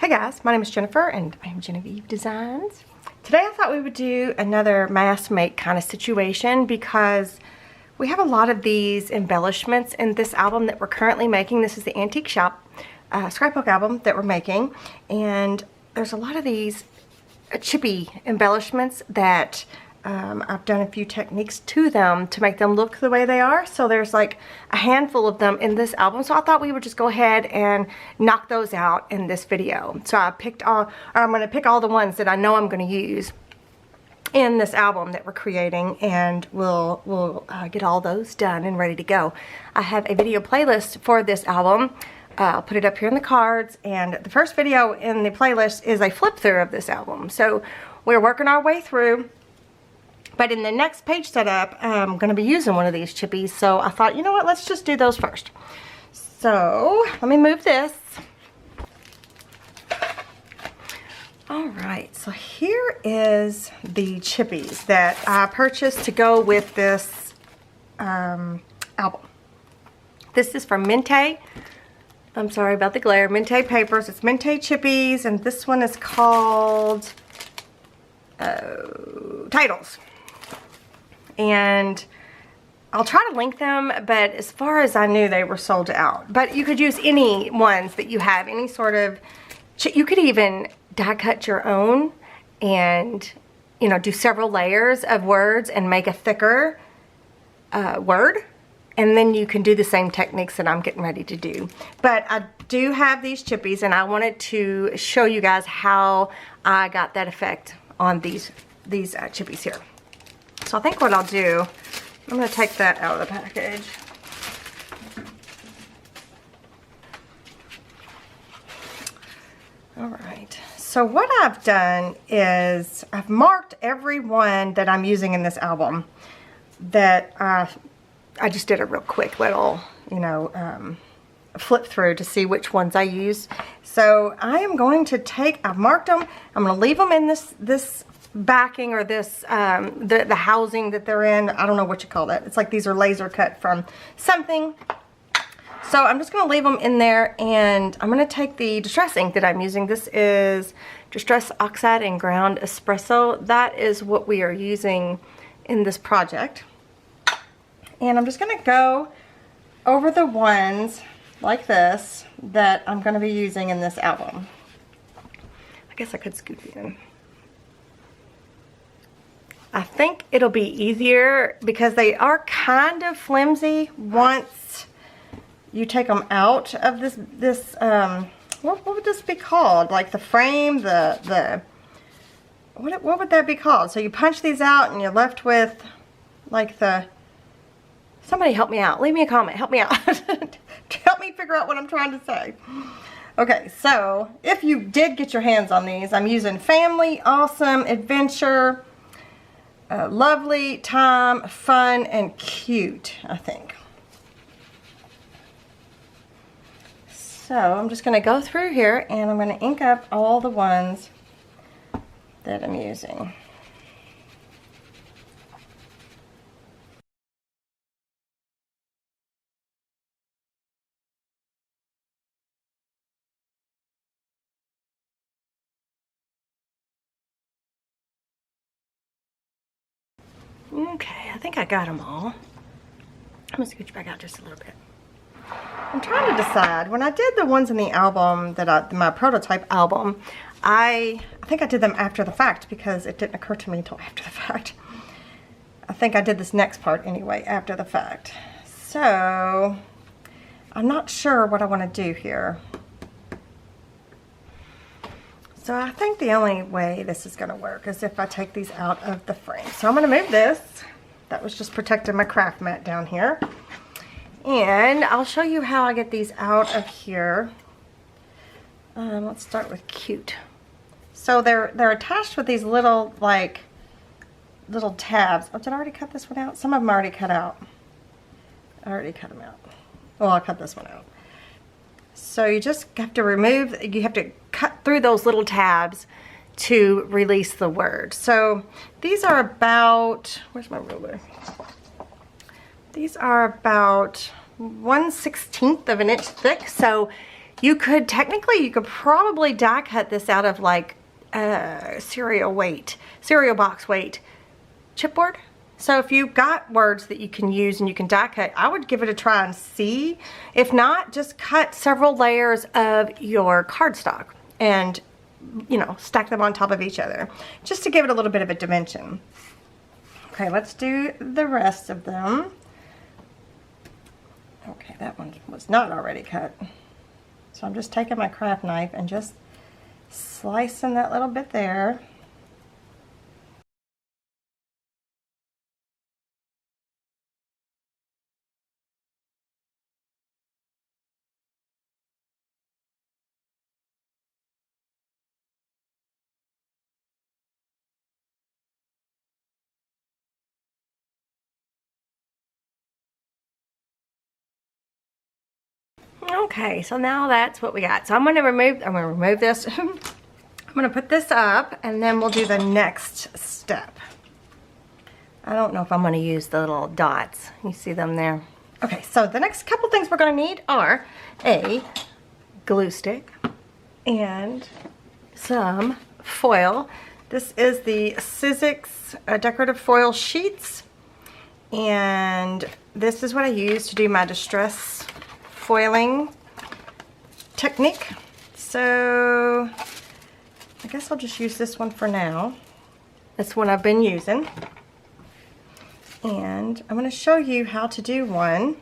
Hey guys, my name is Jennifer and I am Genevieve Designs. Today I thought we would do another mass make kind of situation because we have a lot of these embellishments in this album that we're currently making. This is the Antique Shop scrapbook album that we're making, and there's a lot of these chippy embellishments that I've done a few techniques to them to make them look the way they are. So there's like a handful of them in this album. So I thought we would just go ahead and knock those out in this video. So I picked all, or I'm going to pick all the ones that I know I'm going to use in this album that we're creating, and we'll get all those done and ready to go. I have a video playlist for this album. I'll put it up here in the cards, and the first video in the playlist is a flip through of this album. So we're working our way through. But in the next page setup, I'm going to be using one of these chippies. So I thought, you know what, let's just do those first. So let me move this. Alright, so here is the chippies that I purchased to go with this album. This is from Mintay. I'm sorry about the glare. Mintay papers. It's Mintay chippies, and this one is called Titles. And I'll try to link them, but as far as I knew, they were sold out. But you could use any ones that you have, any sort of, you could even die cut your own and, you know, do several layers of words and make a thicker word. And then you can do the same techniques that I'm getting ready to do. But I do have these chippies, and I wanted to show you guys how I got that effect on these chippies here. So I think what I'll do, I'm going to take that out of the package. Alright, so what I've done is I've marked every one that I'm using in this album that I just did a real quick little, you know, flip through to see which ones I use. So I am going to take, I've marked them, I'm going to leave them in this backing, or this, the housing that they're in. I don't know what you call that. It's like these are laser cut from something. So I'm just going to leave them in there, and I'm going to take the distress ink that I'm using. This is Distress Oxide and Ground Espresso. That is what we are using in this project. And I'm just going to go over the ones like this that I'm going to be using in this album. I guess I could scoot it in. I think it'll be easier because they are kind of flimsy once you take them out of this what would this be called? Like the frame, what would that be called? So you punch these out and you're left with like the, somebody help me out. Leave me a comment. Help me out. Help me figure out what I'm trying to say. Okay, so if you did get your hands on these, I'm using Family, Awesome, Adventure, Lovely, Time, Fun, and Cute, I think. So I'm just going to go through here, and I'm going to ink up all the ones that I'm using. Okay, I think I got them all. I'm going to scooch back out just a little bit. I'm trying to decide. When I did the ones in the album, my prototype album, I think I did them after the fact because it didn't occur to me until after the fact. I think I did this next part anyway after the fact. So I'm not sure what I want to do here. So I think the only way this is going to work is if I take these out of the frame. So I'm going to move this. That was just protecting my craft mat down here. And I'll show you how I get these out of here. Let's start with Cute. So they're attached with these little, like, little tabs. Oh, did I already cut this one out? Some of them already cut out. I already cut them out. Well, I'll cut this one out. So you just have to remove, you have to cut through those little tabs to release the word. So these are about, where's my ruler? These are about 1/16 of an inch thick. So You could probably die cut this out of like cereal box weight chipboard. So if you've got words that you can use and you can die cut, I would give it a try and see. If not, just cut several layers of your cardstock and, you know, stack them on top of each other just to give it a little bit of a dimension. Okay, let's do the rest of them. Okay, that one was not already cut. So I'm just taking my craft knife and just slicing that little bit there. Okay, so now that's what we got. So I'm gonna remove this. I'm gonna put this up and then we'll do the next step. I don't know if I'm gonna use the little dots. You see them there? Okay, so the next couple things we're gonna need are a glue stick and some foil. This is the Sizzix decorative foil sheets, and this is what I use to do my distress foiling technique. So I guess I'll just use this one for now. That's one I've been using. And I'm going to show you how to do one,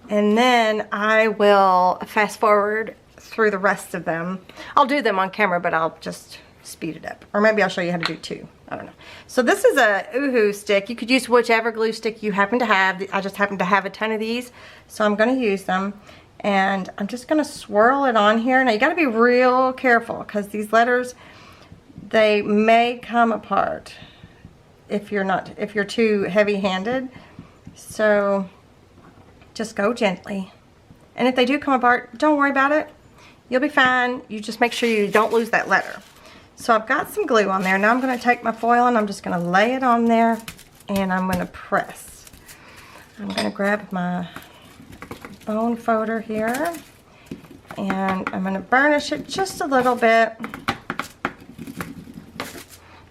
and then I will fast forward through the rest of them. I'll do them on camera, but I'll just speed it up. Or maybe I'll show you how to do two. I don't know. So this is a Uhu stick. You could use whichever glue stick you happen to have. I just happen to have a ton of these, so I'm going to use them. And I'm just going to swirl it on here. Now you got to be real careful because these letters, they may come apart if you're too heavy-handed. So just go gently. And if they do come apart, don't worry about it. You'll be fine. You just make sure you don't lose that letter. So I've got some glue on there. Now I'm going to take my foil and I'm just going to lay it on there and I'm going to press. I'm going to grab my bone folder here and I'm going to burnish it just a little bit.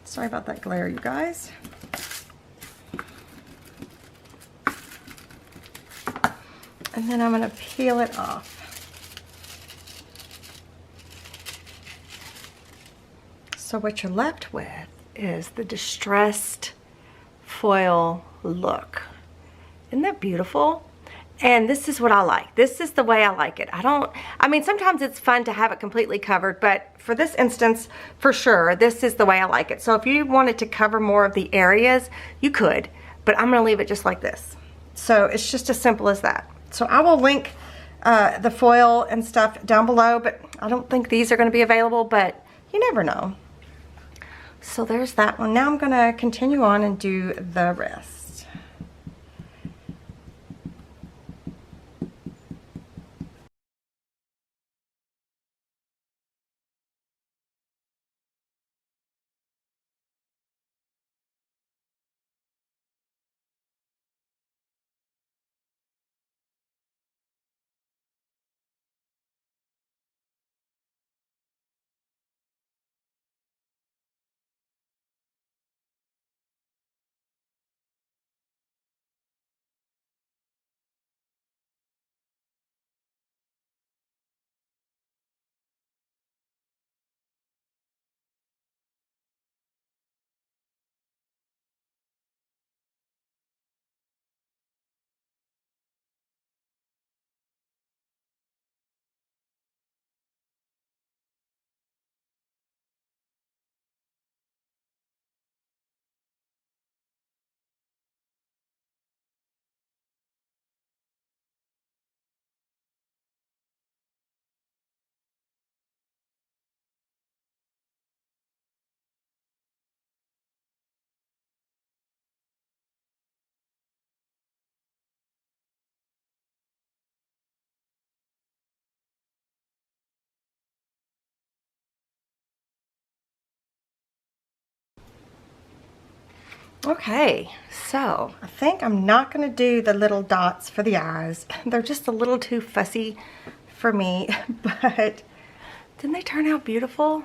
Sorry about that glare, you guys. And then I'm going to peel it off. So what you're left with is the distressed foil look. Isn't that beautiful? And this is what I like. This is the way I like it. I mean, sometimes it's fun to have it completely covered, but for this instance, for sure, this is the way I like it. So if you wanted to cover more of the areas, you could, but I'm gonna leave it just like this. So it's just as simple as that. So I will link the foil and stuff down below, but I don't think these are gonna be available, but you never know. So there's that one. Now I'm gonna continue on and do the rest. Okay, so I think I'm not going to do the little dots for the eyes. They're just a little too fussy for me, but didn't they turn out beautiful?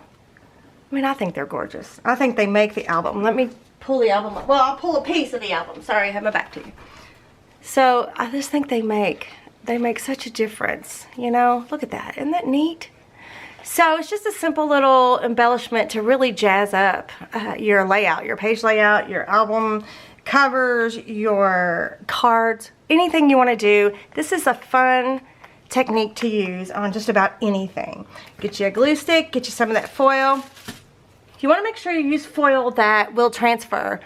I mean, I think they're gorgeous. I think they make the album. Let me pull the album up. Well, I'll pull a piece of the album. Sorry, I have my back to you. So I just think they make such a difference, you know? Look at that. Isn't that neat? So it's just a simple little embellishment to really jazz up your layout, your page layout, your album covers, your cards, anything you want to do. This is a fun technique to use on just about anything. Get you a glue stick, get you some of that foil. You want to make sure you use foil that will transfer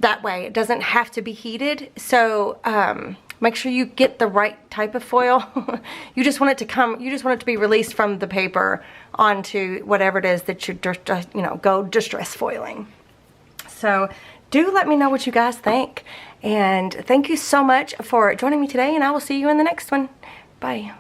that way. It doesn't have to be heated, so make sure you get the right type of foil. You just want it to be released from the paper onto whatever it is that you're just, you know, go distress foiling. So do let me know what you guys think, and thank you so much for joining me today, and I will see you in the next one. Bye.